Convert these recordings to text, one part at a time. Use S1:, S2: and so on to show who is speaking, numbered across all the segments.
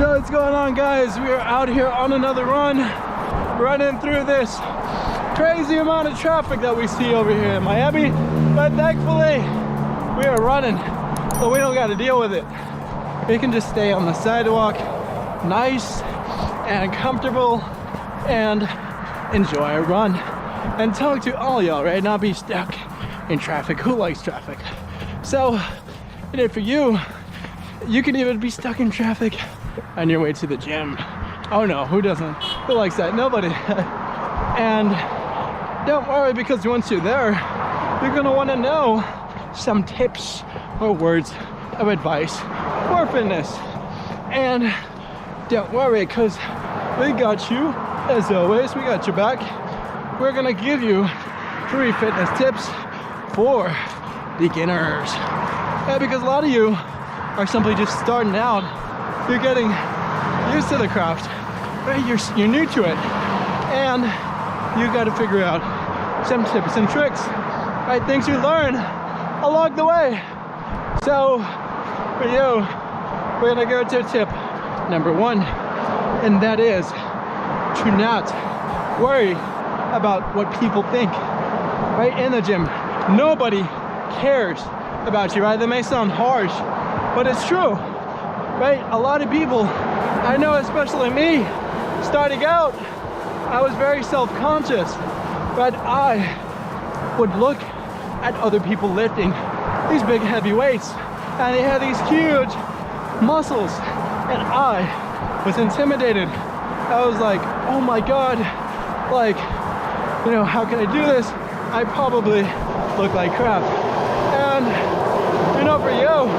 S1: So what's going on, guys? We are out here on another run, running through this crazy amount of traffic that we see over here in Miami. But thankfully, we are running, so we don't got to deal with it. We can just stay on the sidewalk, nice and comfortable, and enjoy a run and talk to all y'all, right? Not be stuck in traffic. Who likes traffic? So, for you, you can even be stuck in traffic on your way to the gym. Oh no, who doesn't? Who likes that? Nobody. And don't worry, because once you're there, you're gonna want to know some tips or words of advice for fitness. And don't worry, because we got you, as always. We got your back. We're gonna give you 3 fitness tips for beginners. Yeah, because a lot of you are simply just starting out. You're getting used to the craft, right? You're new to it, and you got to figure out some tips and tricks, right? Things you learn along the way. So for you, we're gonna go to tip number 1, and that is to not worry about what people think, right? In the gym, nobody cares about you, right? That may sound harsh, but it's true, right? A lot of people, I know, especially me, starting out, I was very self-conscious, but I would look at other people lifting these big heavy weights, and they had these huge muscles, and I was intimidated. I was like, oh my God, like, how can I do this? I probably look like crap. And for you,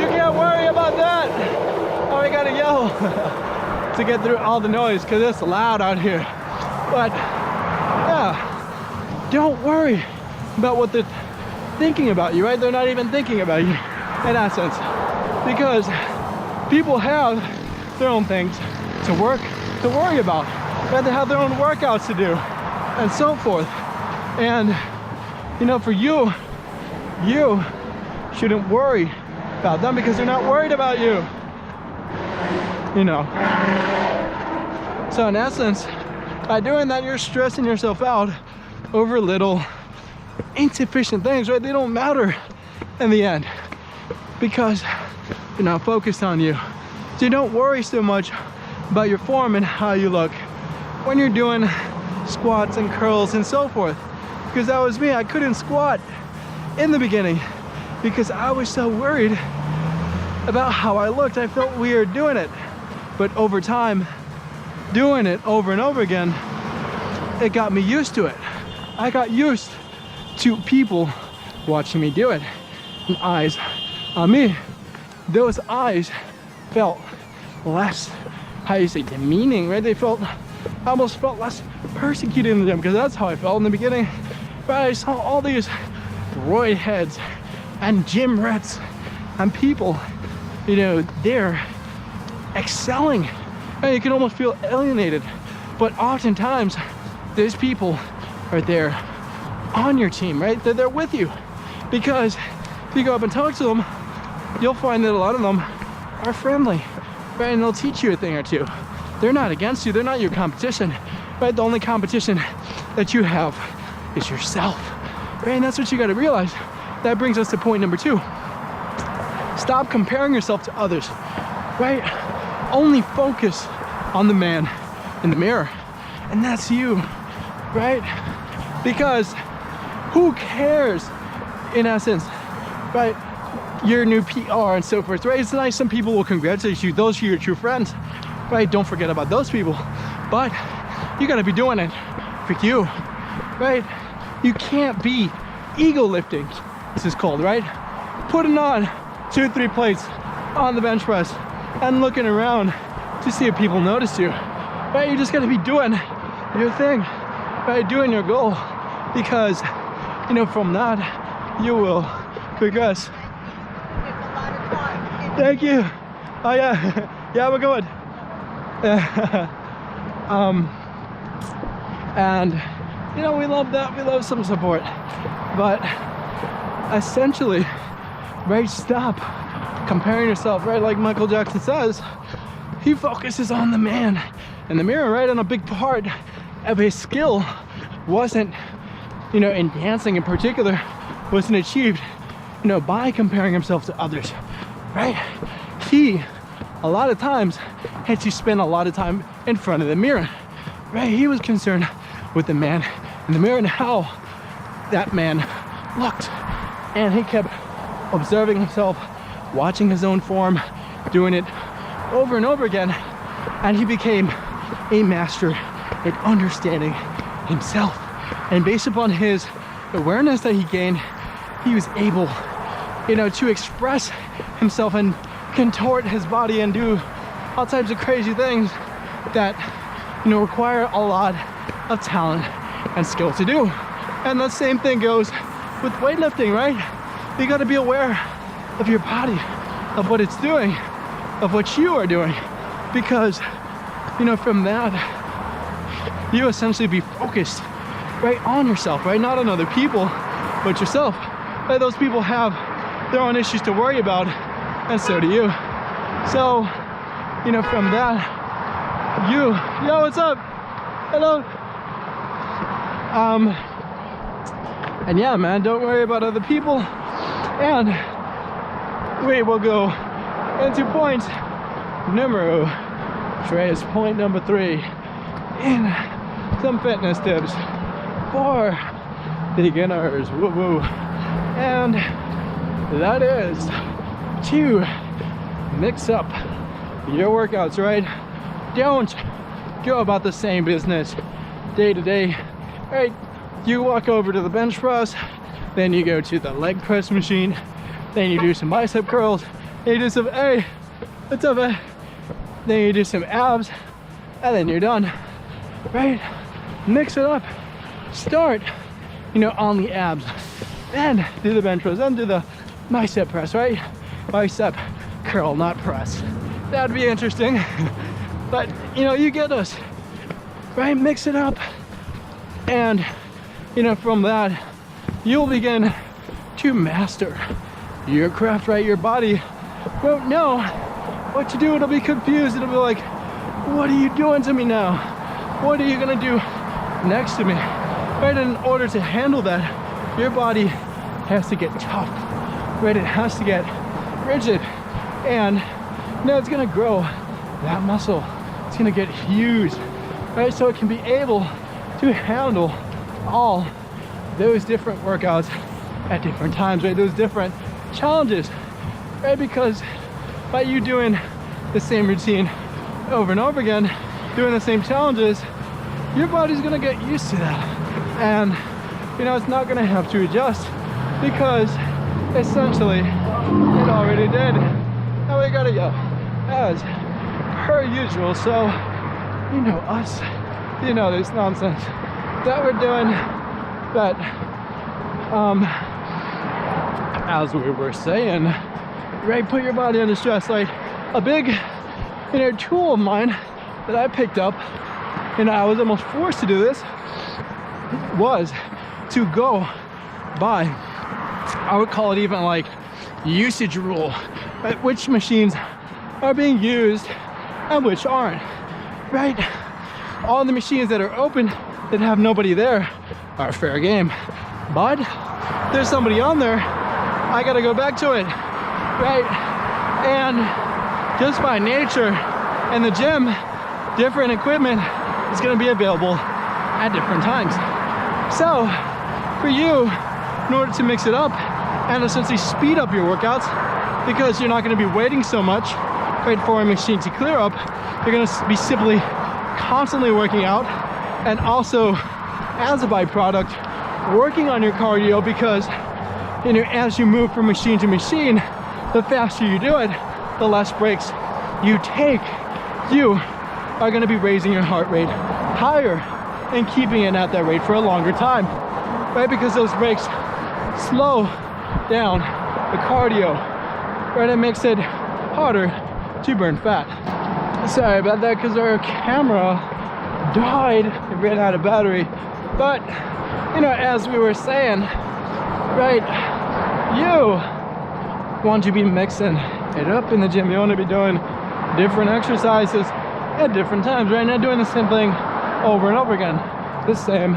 S1: you can't worry about that. Oh, I gotta yell to get through all the noise because it's loud out here. But yeah, don't worry about what they're thinking about you, right? They're not even thinking about you in that sense, because people have their own things to worry about, right? They have their own workouts to do and so forth. And for you shouldn't worry about them because they're not worried about you. So in essence, by doing that, you're stressing yourself out over little insufficient things, right? They don't matter in the end because they're not focused on you. So you don't worry so much about your form and how you look when you're doing squats and curls and so forth. Because that was me. I couldn't squat in the beginning because I was so worried about how I looked. I felt weird doing it. But over time, doing it over and over again, it got me used to it. I got used to people watching me do it and eyes on me. Those eyes felt less, how you say, demeaning, right? They almost felt less persecuted in the gym, because that's how I felt in the beginning. But I saw all these roid heads and gym rats and people, they're excelling, and you can almost feel alienated. But oftentimes, those people are there on your team, right? They're there with you, because if you go up and talk to them, you'll find that a lot of them are friendly, right? And they'll teach you a thing or two. They're not against you. They're not your competition, right? The only competition that you have is yourself, right? And that's what you got to realize. That brings us to point number 2. Stop comparing yourself to others, right? Only focus on the man in the mirror, and that's you, right? Because who cares, in essence, right? Your new PR and so forth, right? It's nice. Some people will congratulate you. Those are your true friends, right? Don't forget about those people. But you got to be doing it for you, right? You can't be ego lifting, this is called, right? Putting on 2-3 plates on the bench press and looking around to see if people notice you, right? You just got to be doing your thing, right? Doing your goal, because from that you will progress. Thank you. Oh yeah, yeah, we're good. And we love that. We love some support, but essentially, right? Stop comparing yourself, right? Like Michael Jackson says, he focuses on the man in the mirror, right? And a big part of his skill wasn't, you know, in dancing in particular, wasn't achieved, you know, by comparing himself to others, right? He, a lot of times, had to spend a lot of time in front of the mirror, right? He was concerned with the man in the mirror and how that man looked. And he kept observing himself, watching his own form, doing it over and over again. And he became a master at understanding himself. And based upon his awareness that he gained, he was able, you know, to express himself and contort his body and do all types of crazy things that, you know, require a lot of talent and skill to do. And the same thing goes with weightlifting, right? You got to be aware of your body, of what it's doing, of what you are doing, because, you know, from that, you essentially be focused, right, on yourself, right? Not on other people, but yourself. Right? Those people have their own issues to worry about, and so do you. So, you know, from that, yo, what's up? Hello. And yeah, man, don't worry about other people. And we will go into point numero tres, point number 3, in some fitness tips for beginners. Woo woo. And that is to mix up your workouts, right? Don't go about the same business day to day, right? You walk over to the bench press, then you go to the leg press machine, then you do some bicep curls, then you do some, hey, what's up, eh? Then you do some abs, and then you're done, right? Mix it up. Start, you know, on the abs, then do the bench press, then do the bicep press, right? Bicep curl, not press. That'd be interesting. But, you know, you get us, right? Mix it up. And, you know, from that, you'll begin to master your craft, right? Your body won't know what to do. It'll be confused. It'll be like, what are you doing to me now? What are you gonna do next to me? Right? And in order to handle that, your body has to get tough, right? It has to get rigid. And now it's gonna grow that muscle. It's gonna get huge, right? So it can be able to handle all those different workouts at different times, right? Those different challenges, right? Because by you doing the same routine over and over again, doing the same challenges, your body's gonna get used to that. And, you know, it's not gonna have to adjust because essentially it already did. Now we gotta go as per usual. So, you know, us, you know, this nonsense that we're doing. But as we were saying, right, put your body under stress. Like a big, you know, tool of mine that I picked up, and I was almost forced to do this, was to go by, I would call it even like usage rule, right? Which machines are being used and which aren't, right? All the machines that are open that have nobody there are fair game, but there's somebody on there, I gotta go back to it, right? And just by nature in the gym, different equipment is gonna be available at different times. So for you, in order to mix it up and essentially speed up your workouts, because you're not gonna be waiting so much, right, for a machine to clear up, you're gonna be simply constantly working out, and also as a byproduct, working on your cardio, because, you know, as you move from machine to machine, the faster you do it, the less breaks you take. You are going to be raising your heart rate higher and keeping it at that rate for a longer time, right? Because those breaks slow down the cardio, right? It makes it harder to burn fat. Sorry about that, because our camera died. It ran out of battery. But, you know, as we were saying, right, you want to be mixing it up in the gym. You want to be doing different exercises at different times, right? Not doing the same thing over and over again, the same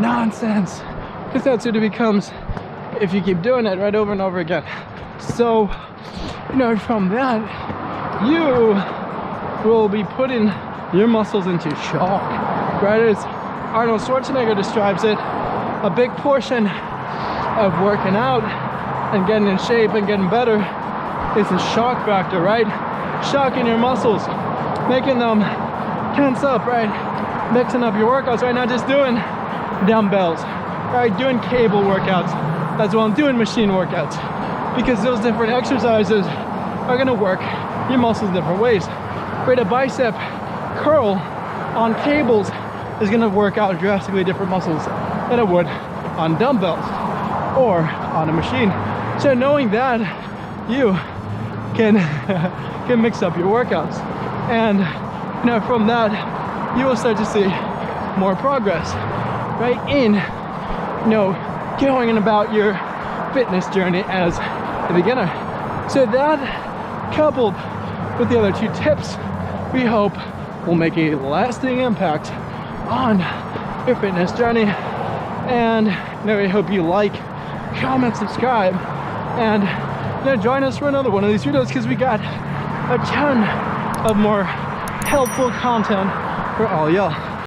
S1: nonsense, because that's what it becomes if you keep doing it right over and over again. So, you know, from that, you will be putting your muscles into shock, right? As Arnold Schwarzenegger describes it, a big portion of working out and getting in shape and getting better is the shock factor, right? Shocking your muscles, making them tense up, right? Mixing up your workouts, right? Not just doing dumbbells, right? Doing cable workouts as well, and doing machine workouts, because those different exercises are gonna work your muscles different ways. Right? A bicep curl on cables is gonna work out drastically different muscles than it would on dumbbells or on a machine. So knowing that, you can mix up your workouts, and you know, from that you will start to see more progress, right, in, you know, going about your fitness journey as a beginner. So that, coupled with the other two tips, we hope will make a lasting impact on your fitness journey. And you know, we hope you like, comment, subscribe, and you know, join us for another one of these videos, because we got a ton of more helpful content for all y'all.